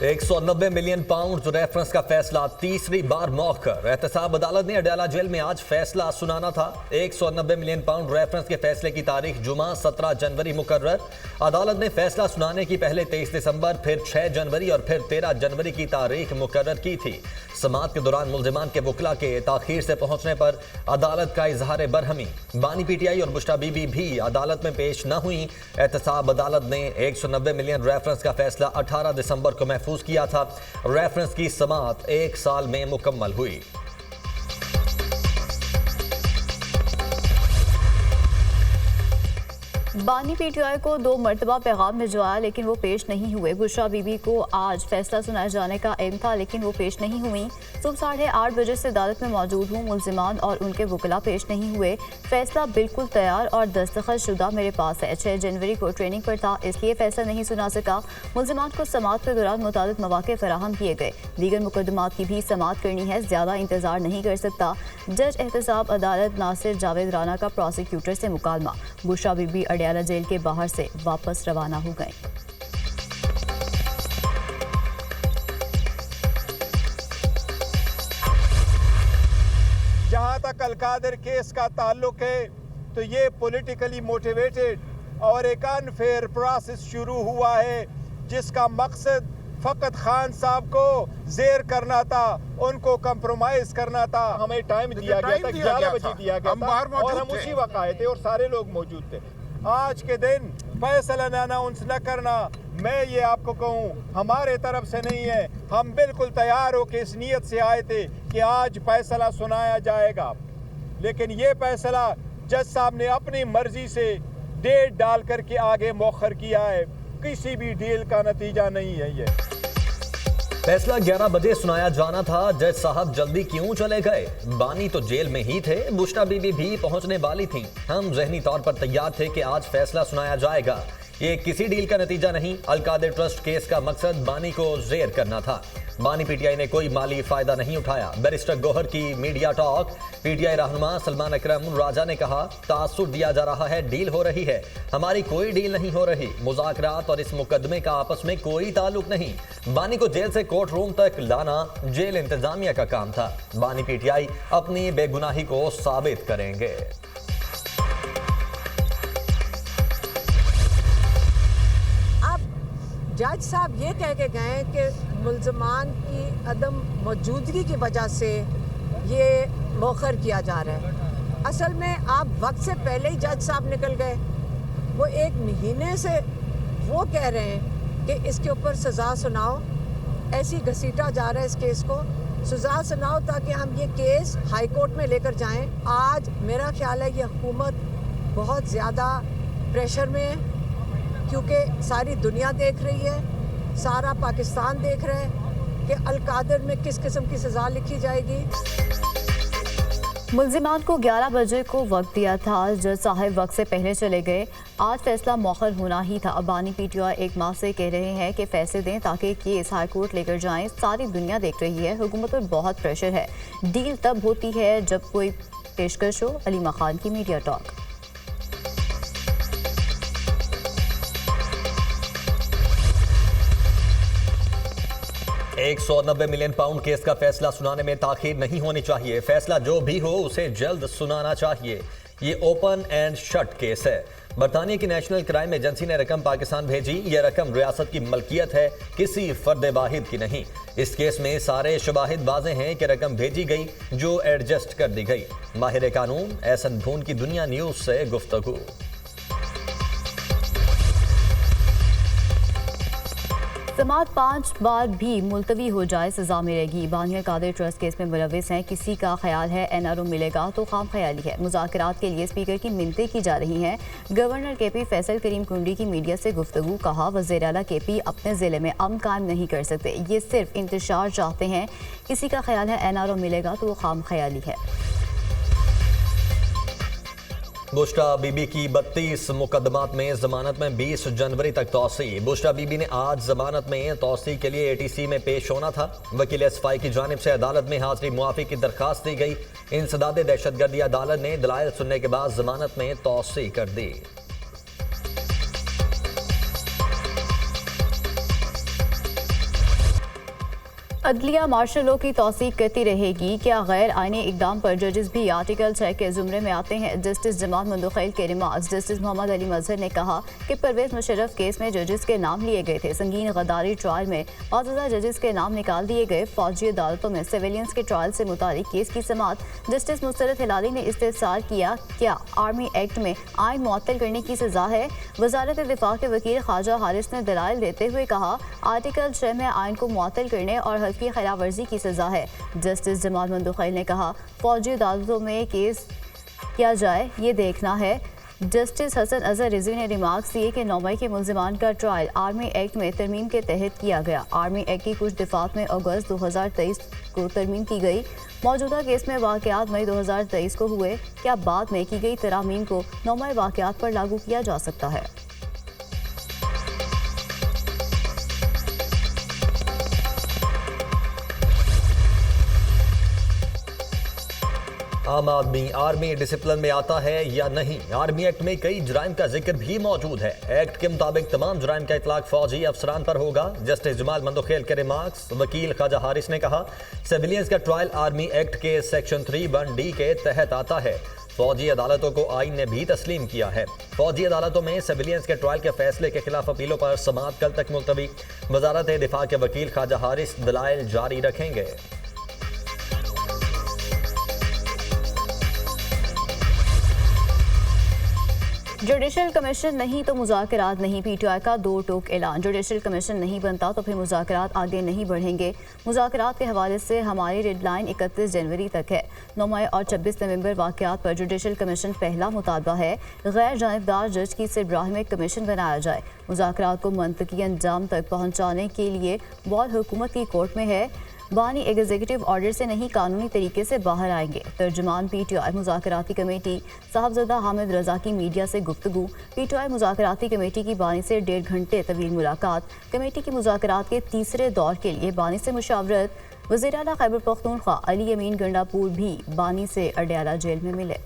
190 million pound reference का फैसला तीसरी बार मौखर। एहतसाब अदालत ने अडयाला जेल में आज फैसला सुनाना था। 190 मिलियन पाउंड रेफरेंस के फैसले की तारीख जुमा 17 जनवरी मुकर्रर। अदालत ने फैसला सुनाने की पहले 23 दिसंबर, फिर 6 जनवरी और फिर 13 जनवरी की तारीख मुकर्रर की थी। समाअत के दौरान मुल्जिमान के वकला के ताखीर से पहुंचने पर अदालत का इजहार बरहमी। बानी पीटीआई और बुशरा बीबी भी अदालत में पेश न हुई। एहतसाब अदालत ने 190 मिलियन रेफरेंस का फैसला 18 दिसंबर को महफूज किया था। रेफरेंस की समाअत 1 साल में मुकम्मल हुई। बानी पीटीआई को 2 मरतबा पैगाम भिजवाया लेकिन वो पेश नहीं हुए। बुशरा बीबी को आज फैसला सुनाए जाने का एम था लेकिन वो पेश नहीं हुई। सुबह 8:30 बजे से अदालत में मौजूद हूँ। मुल्जिमान और उनके वकला पेश नहीं हुए। फैसला बिल्कुल तैयार और दस्तखत शुदा मेरे पास है। 6 जनवरी को ट्रेनिंग पर था इसलिए फैसला नहीं सुना सका। मुल्जिमान को समाअत के दौरान मुताबिक मौके फराहम किए गए। दीगर मुकदमात की भी समाअत करनी है, ज़्यादा इंतजार नहीं कर सकता। जज एहतसाब अदालत नासिर जावेद राना का प्रोसिक्यूटर से मुकालमा। बुशरा बीबी अडयाला जेल के बाहर से वापस रवाना हो गए। जहां तक अलकादर केस का ताल्लुक है तो ये पॉलिटिकली मोटिवेटेड और एक अनफेयर प्रोसेस शुरू हुआ है जिसका मकसद फकत खान साहब को जेर करना था, उनको कंप्रोमाइज करना था। हमें टाइम दिया गया था, 11 बजे दिया गया था और हम उसी वक्त आए थे और सारे लोग मौजूद थे। आज के दिन फैसला अनाउंस न करना, मैं ये आपको कहूँ, हमारे तरफ से नहीं है। हम बिल्कुल तैयार होकर इस नीयत से आए थे कि आज फैसला सुनाया जाएगा, लेकिन ये फैसला जज साहब ने अपनी मर्जी से डेट डाल करके आगे मौखर किया है। किसी भी डील का नतीजा नहीं है ये। फैसला 11 बजे सुनाया जाना था। जज साहब जल्दी क्यों चले गए? बानी तो जेल में ही थे, बुशरा बीबी भी पहुंचने वाली थी। हम जहनी तौर पर तैयार थे कि आज फैसला सुनाया जाएगा। ये किसी डील का नतीजा नहीं। अलकादर ट्रस्ट केस का मकसद बानी को जेर करना था। बानी पीटीआई ने कोई माली फायदा नहीं उठाया। बैरिस्टर गौहर की मीडिया टॉक। पीटीआई रहनुमा सलमान अकरम राजा ने कहा, तासुर दिया जा रहा है, डील हो रही है। हमारी कोई डील नहीं हो रही। मुज़ाकरात और इस मुकदमे का आपस में कोई ताल्लुक नहीं। बानी को जेल से कोर्ट रूम तक लाना जेल इंतजामिया का काम था। बानी पीटीआई अपनी बेगुनाही को साबित करेंगे। जज साहब ये कह के गए कि मुल्ज़मान की अदम मौजूदगी की वजह से ये मौखर किया जा रहा है। असल में आप वक्त से पहले ही जज साहब निकल गए। वो 1 महीने से वो कह रहे हैं कि इसके ऊपर सज़ा सुनाओ, ऐसी घसीटा जा रहा है इस केस को, सज़ा सुनाओ ताकि हम ये केस हाई कोर्ट में लेकर जाएं। आज मेरा ख्याल है ये हुकूमत बहुत ज़्यादा प्रेशर में है क्योंकि सारी दुनिया देख रही है, सारा पाकिस्तान देख रहा है कि अलकादर में किस किस्म की सज़ा लिखी जाएगी। मुल्जिमान को 11 बजे को वक्त दिया था। जज साहब वक्त से पहले चले गए। आज फैसला मौखर होना ही था। बानी पीटीआई 1 माह से कह रहे हैं कि फैसले दें ताकि केस हाई कोर्ट लेकर जाएं। सारी दुनिया देख रही है, हुकूमत पर बहुत प्रेशर है। डील तब होती है जब कोई पेशकश हो। अलीमा खान की media talk. 190 million pound case का फैसला सुनाने में ताखीर नहीं होनी चाहिए। फैसला जो भी हो उसे जल्द सुनाना चाहिए। ये ओपन एंड शट केस है। बरतानिया की नेशनल क्राइम एजेंसी ने रकम पाकिस्तान भेजी। यह रकम रियासत की मलकियत है, किसी फर्द वाहिद की नहीं। इस केस में सारे शवाहिद वाज़े हैं कि रकम भेजी गई जो एडजस्ट कर दी गई। माहिर कानून एहसन भून की दुनिया न्यूज़ से गुफ्तगू। समाअत 5 बार भी मुलतवी हो जाए सजा मिलेगी। बानी अलकादर ट्रस्ट केस में मुलविस हैं। किसी का ख्याल है एनआरओ मिलेगा तो खाम ख्याली है। मुज़ाकरात के लिए स्पीकर की मिन्नतें की जा रही हैं। गवर्नर केपी फैसल करीम कुंडी की मीडिया से गुफ्तगू। कहा, वज़ीर आला केपी अपने ज़िले में अमन कायम नहीं कर सकते, ये सिर्फ इंतशार चाहते हैं। किसी का ख्याल है एनआरओ मिलेगा तो वो खाम ख्याली है। बुशरा बीबी की 32 मुकदमात में जमानत में 20 जनवरी तक तौसी। बुशरा बीबी ने आज जमानत में तौसी के लिए एटीसी में पेश होना था। वकील एसफाई की जानिब से अदालत में हाजिरी मुआफी की दरखास्त दी गई। इंसदाद दहशतगर्दी अदालत ने दलाइल सुनने के बाद जमानत में तौसी कर दी। अदलिया मार्शल लॉ की तौसीक करती रहेगी। क्या गैर आईनी इकदाम पर जजेस भी आर्टिकल 6 के जुमरे में आते हैं? जस्टिस जमात मंदुखैल के रिमार्क्स। जस्टिस मोहम्मद अली मजहर ने कहा कि परवेज मुशर्रफ केस में जजेस के नाम लिए गए थे। संगीन गद्दारी ट्रायल में 5,000 जजेस के नाम निकाल दिए गए। फौजी अदालतों में सिविलियंस के ट्रायल से मुतालिक केस की समाअत जस्टिस मुस्तरद हिलाली ने इस्तेफसार किया। क्या आर्मी एक्ट में आइन मुअत्तल करने की सजा है? वजारत दिफा के वकील ख्वाजा हारिस ने दलाइल देते हुए कहा आर्टिकल 6 में आइन को मुअत्तल करने और की खिलाफ वर्जी की सजा है। जस्टिस जमात मंदुखैल ने कहा फौजी अदालतों में केस किया जाए ये देखना है। जस्टिस हसन अजहर रिजवी ने रिमार्क्स दिए कि 9 मई के मुल्जिमान का ट्रायल आर्मी एक्ट में तरमीम के तहत किया गया। आर्मी एक्ट की कुछ दिफात में अगस्त 2023 को तरमीम की गई। मौजूदा केस में वाक़यात मई 2023 को हुए। क्या बाद में की गई तरामीम को 9 मई वाक़यात पर लागू किया जा सकता है? आम आदमी आर्मी डिसिप्लिन में आता है या नहीं? आर्मी एक्ट में कई जुराइम का जिक्र भी मौजूद है। एक्ट के मुताबिक तमाम जुराइम का इतलाक फौजी अफसरान पर होगा। जस्टिस जमाल मंदुखैल के रिमार्क्स। वकील ख्वाजा हारिस ने कहा सिविलियंस का ट्रायल आर्मी एक्ट के सेक्शन 3(1)(d) के तहत आता है। फौजी अदालतों को आइन ने भी तस्लीम किया है। फौजी अदालतों में सिविलियंस के ट्रायल के फैसले के खिलाफ अपीलों पर समाअत कल तक मुलतवी। वजारत दिफा के वकील ख्वाजा हारिस दलाइल जारी रखेंगे। जुडिशल कमीशन नहीं तो मुज़ाकरात नहीं। पीटीआई का दो टोक ऐलान। जुडिशल कमीशन नहीं बनता तो फिर मुज़ाकरात आगे नहीं बढ़ेंगे। मुज़ाकरात के हवाले से हमारी डेडलाइन 31 जनवरी तक है। 9 मई और 26 नवंबर वाक़यात पर जुडिशल कमीशन पहला मुतालबा है गैर जानिबदार जज की सरबराही में कमीशन बनाया जाए। मुज़ाकरात को मंतकी अंजाम तक पहुँचाने के लिए बॉल हुकूमत की कोर्ट में है। बानी एग्जीक्यूटिव ऑर्डर से नहीं कानूनी तरीके से बाहर आएंगे। तर्जुमान पीटीआई मुज़ाकराती कमेटी साहबजादा हामिद रजा की मीडिया से गुफ्तगू। पीटीआई मुज़ाकराती कमेटी की बानी से 1.5 घंटे तवील मुलाकात। कमेटी की मुज़ाकरात के तीसरे दौर के लिए बानी से मुशावरत। वज़ीर आला खैबर पख्तूनख्वा अली अमीन गंडापुर भी बानी से अडयाला जेल में मिले।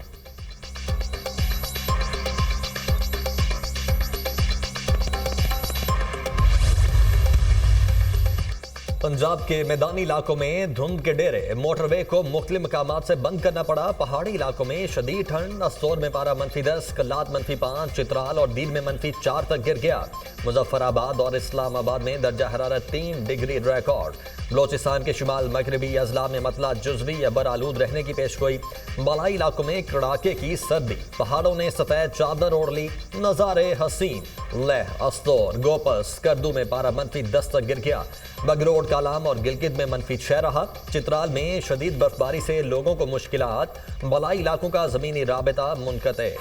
पंजाब के मैदानी इलाकों में धुंध के डेरे। मोटरवे को मुख्तलिफ मकामात से बंद करना पड़ा। पहाड़ी इलाकों में शदीद ठंड। अस्तौर में पारा -10, कल्लात -5, चित्राल और दील में -4 तक गिर गया। मुजफ्फराबाद और इस्लामाबाद में दर्जा हरारत 3 डिग्री रिकॉर्ड। बलोचिस्तान के शुमाल मगरबी अजला में मतला जुज़वी या बरालूद रहने की पेशगोई। बालाई इलाकों में कड़ाके की सर्दी। पहाड़ों ने सफेद चादर ओढ़ ली। नज़ारे हसीन। लेह, अस्तौर, गोपस, स्कर्दू में पारा -10 तक गिर गया। बगरोड, कालाम और गिलगित में -6 रहा। चित्राल में शदीद बर्फबारी से लोगों को मुश्किलात। बलाई इलाकों का ज़मीनी राबिता मुनक़ते।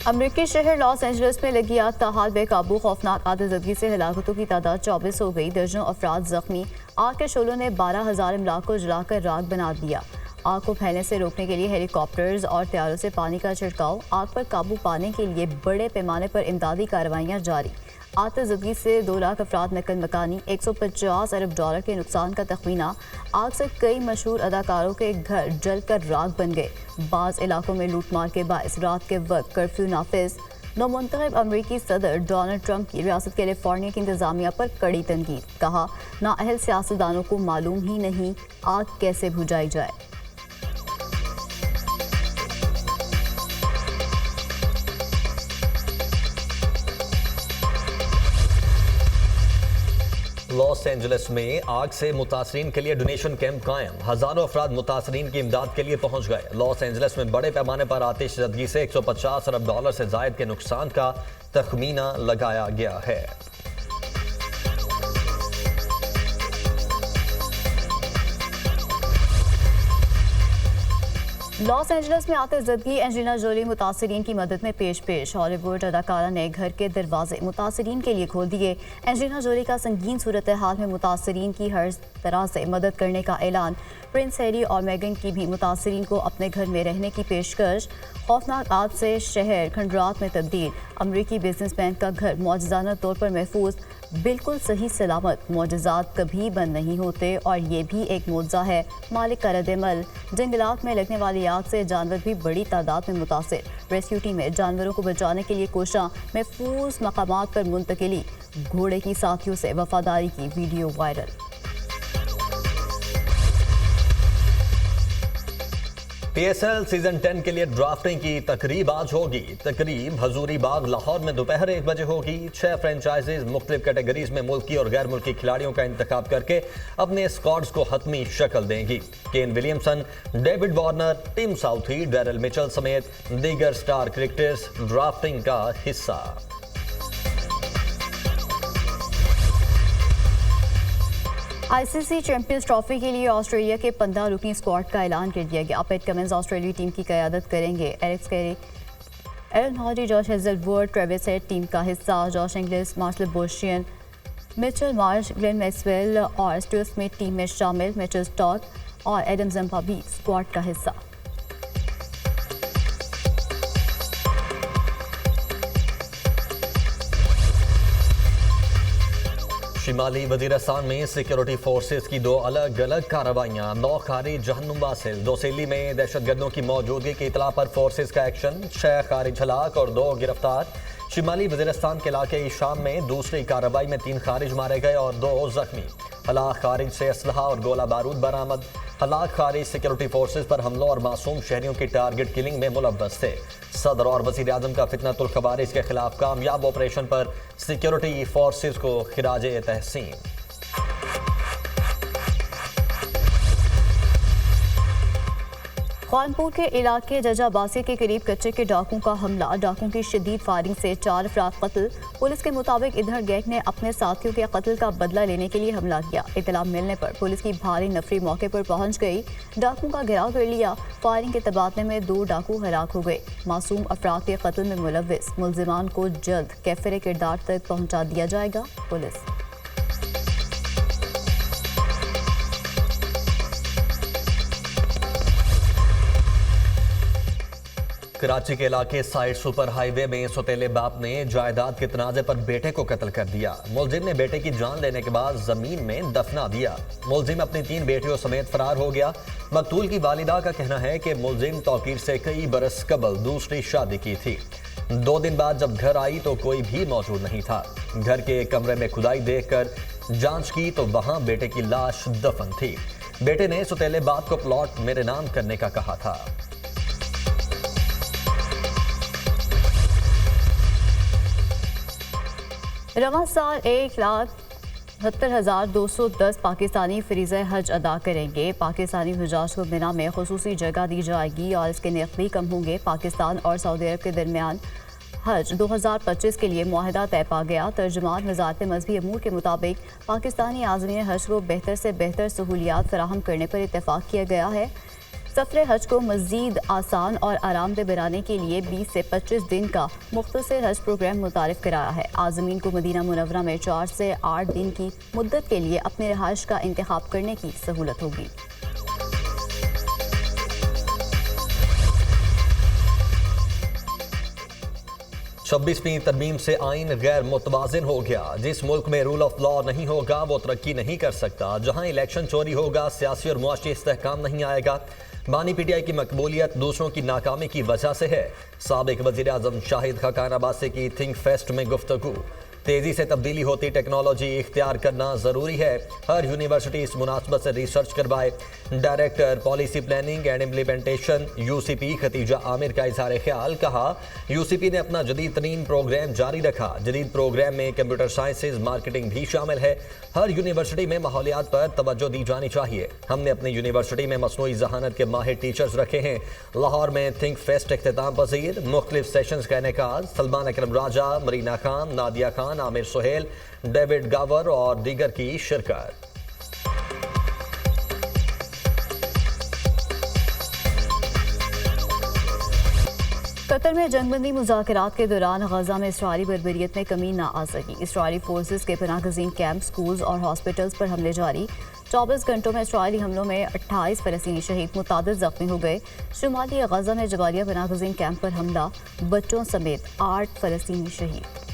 अमरीकी शहर लॉस एंजलिस में लगी आग ताहाल बेकाबू। खौफनाक आतिशबाजी से हलाकतों की तादाद 24 हो गई। दर्जनों अफराद जख्मी। आग के शोलों ने 12,000 इमलाक को जलाकर राख बना दिया। आग को फैलने से रोकने के लिए हेलीकॉप्टर्स और तैयारों से पानी का छिड़काव। आग पर काबू पाने के लिए बड़े पैमाने पर इमदादी कार्रवाइयाँ जारी। आतिशबाजी से 2 लाख अफराद नकल मकानी। 150 अरब डॉलर के नुकसान का तखमीना। आग से कई मशहूर अदाकारों के घर जलकर राख बन गए। बाज़ इलाकों में लूटमार के बायस रात के वक्त कर्फ्यू नाफिज। नौमुंतखब अमरीकी सदर डोनाल्ड ट्रंप की रियासत कैलिफोर्निया की इंतजामिया पर कड़ी तनकीद। कहा नाअहल सियासतदानों को मालूम ही नहीं आग कैसे बुझाई जाए। लॉस एंजलिस में आग से मुतासरीन के लिए डोनेशन कैंप कायम। हजारों अफराद मुतासरीन की इमदाद के लिए पहुंच गए। लॉस एंजलिस में बड़े पैमाने पर आतिशबाजी से 150 अरब डॉलर से जायद के नुकसान का तखमीना लगाया गया है। लॉस एंजलिस में आतिशबाजी। एंजेलिना जोली मुतासरीन की मदद में पेश। हॉलीवुड अदाकारा ने घर के दरवाजे मुतासरीन के लिए खोल दिए। एंजेलिना जोली का संगीन सूरत हाल में मुतासरीन की हर तरह से मदद करने का ऐलान। प्रिंस हैरी और मेगन की भी मुतासरीन को अपने घर में रहने की पेशकश। खौफनाक आग से शहर खंडरात में तब्दील। अमरीकी बिजनेसमैन का घर मौजूदाना तौर पर महफूज। बिल्कुल सही सलामत। मौजज़ात कभी बंद नहीं होते और ये भी एक मौजज़ा है मालिक का रद्द-ए-अमल। जंगलात में लगने वाली आग से जानवर भी बड़ी तादाद में मुतासिर। रेस्क्यू टीमें जानवरों को बचाने के लिए कोशिशां महफूज मकामात पर मुंतकिली। घोड़े की साथियों से वफादारी की वीडियो वायरल। PSL सीजन 10 के लिए ड्राफ्टिंग की तकरीब आज होगी। तकरीब हजूरी बाग लाहौर में दोपहर 1 बजे होगी। 6 फ्रेंचाइजीज मुख्तलिफ कैटेगरीज में मुल्की और गैर मुल्की खिलाड़ियों का इंतखाब करके अपने स्क्वाड्स को हतमी शक्ल देंगी। Kane Williamson, David Warner, Tim Southee, Daryl Mitchell समेत दीगर स्टार क्रिकेटर्स ड्राफ्टिंग का हिस्सा। ICC चैंपियंस ट्रॉफी के लिए ऑस्ट्रेलिया के 15 रुकनी स्क्वाड का ऐलान कर दिया गया। पैट कमिंस ऑस्ट्रेलियाई टीम की क़यादत करेंगे। Alex Carey, Aaron Hardie, Josh Hazlewood, Travis Head team का हिस्सा। जॉश इंग्लिस, मार्शल बोशियन, मिचेल मार्श, ग्लेन मैक्सवेल और स्टुअर्ट स्मिथ टीम में शामिल। मिचेल स्टॉक और एडम जंपा भी स्क्वाड का हिस्सा। शिमाली वजीरिस्तान में सिक्योरिटी फोर्सेस की 2 अलग अलग कार्रवाइयां। 9 खारिज जहन्नुम बासिल। दोसेली में दहशतगर्दों की मौजूदगी की इतला पर फोर्सेस का एक्शन। 6 खारिज हलाक और 2 गिरफ्तार। शिमाली वजीरिस्तान के इलाके शाम में दूसरी कार्रवाई में 3 खारिज मारे गए और 2 जख्मी। हलाक खारिज से असलहा और गोला बारूद बरामद। हलाक खारिज सिक्योरिटी फोर्सेस पर हमलों और मासूम शहरियों की टारगेट किलिंग में मुलव्वस थे। सदर और वज़ीर आज़म का फितनतुल ख़वारिज के खिलाफ कामयाब ऑपरेशन पर सिक्योरिटी फोर्सेस को खिराजे तहसीन। खानपुर के इलाके जजाबासी के करीब कच्चे के डाकुओं का हमला। डाकुओं की शदीद फायरिंग से 4 अफराद कत्ल। पुलिस के मुताबिक इधर गैंग ने अपने साथियों के कत्ल का बदला लेने के लिए हमला किया। इतला मिलने पर पुलिस की भारी नफरी मौके पर पहुंच गई। डाकुओं का घेराव कर लिया। फायरिंग के तबादले में 2 डाकू हलाक हो गए। मासूम अफराद के कत्ल में मुलव्विस मुल्जिमान को जल्द कैफरे किरदार तक पहुँचा दिया जाएगा। पुलिस कराची के इलाके साइड सुपर हाईवे में सौतेले बाप ने जायदाद के तनाजे पर बेटे को कत्ल कर दिया। मुलजिम ने बेटे की जान लेने के बाद जमीन में दफना दिया। मुलजिम अपनी 3 बेटियों समेत फरार हो गया। मकतूल की वालिदा का कहना है कि मुलजिम तौकीर से कई बरस कबल दूसरी शादी की थी। 2 दिन बाद जब घर आई तो कोई भी मौजूद नहीं था। घर के कमरे में खुदाई देखकर जांच की तो वहां बेटे की लाश दफन थी। बेटे ने सौतेले बाप को प्लॉट मेरे नाम करने का कहा था। रवां साल 1,70,210 पाकिस्तानी फरीज़े हज अदा करेंगे। पाकिस्तानी हुज्जाज को मिना में खुसूसी जगह दी जाएगी और इसके नर्ख भी कम होंगे। पाकिस्तान और सऊदी अरब के दरमियान हज 2025 के लिए मुआहदा तय पा गया। तर्जुमान वज़ारत मज़हबी अमूर के मुताबिक पाकिस्तानी आज़मीन हज को बेहतर से बेहतर सहूलियात फराहम करने पर इत्तेफाक किया गया है। सफ़र हज को मज़ीद आसान और आरामदेह बनाने के लिए 20 से 25 दिन का मुख्तसर हज प्रोग्राम मुतारिफ कराया है। आज़मीन को मदीना मुनव्वरा में 4 से 8 दिन की मुद्दत के लिए अपने रहाइश का इंतखाब करने की सहूलत होगी। छब्बीसवीं तरमीम से आइन गैर मुतवाज़िन हो गया। जिस मुल्क में रूल ऑफ लॉ नहीं होगा वो तरक्की नहीं कर सकता। जहां इलेक्शन चोरी होगा, सियासी और मुआशी इस्तेहकाम नहीं आएगा। बानी पीटीआई की मकबूलियत दूसरों की नाकामी की वजह से है। साबिक वज़ीर आज़म शाहिद खाकान अब्बासी की थिंक फेस्ट में गुफ्तगू। तेजी से तब्दीली होती टेक्नोलॉजी इख्तियार करना ज़रूरी है। हर यूनिवर्सिटी इस मुनासबत से रिसर्च करवाए। Director policy planning and implementation UCP Khatija Aamir का इजहार ख्याल। कहा यूसीपी ने अपना जदीद तरीन प्रोग्राम जारी रखा। जदीद प्रोग्राम में कंप्यूटर साइंसेज मार्केटिंग भी शामिल है। हर यूनिवर्सिटी में माहौलियात पर तवज्जो दी जानी चाहिए। हमने अपनी यूनिवर्सिटी में मसनूई जहानत के माहिर टीचर्स रखे हैं। लाहौर में थिंक फेस्ट इख्तिताम पजीर। मुख्तलिफ सेशंस का इनेकाद। सलमान अकरम राजा, मरीना खान, नादिया खान, आमिर सोहेल, डेविड गावर और दीगर की शिरकत। कतर में जंगबंदी मुज़ाकरात के दौरान गजा में इसराइली बर्बरियत में कमी ना आ सकी। इसराइली फोर्सेस के पनाहगज़ीन कैंप, स्कूल्स और हॉस्पिटल्स पर हमले जारी। 24 घंटों में इसराइली हमलों में 28 फ़लस्तीनी शहीद, मुतादिद ज़ख्मी हो गए। शुमाली गजा में जबालिया पनाहगज़ीन कैंप पर हमला, बच्चों समेत 8 फ़लस्तीनी शहीद।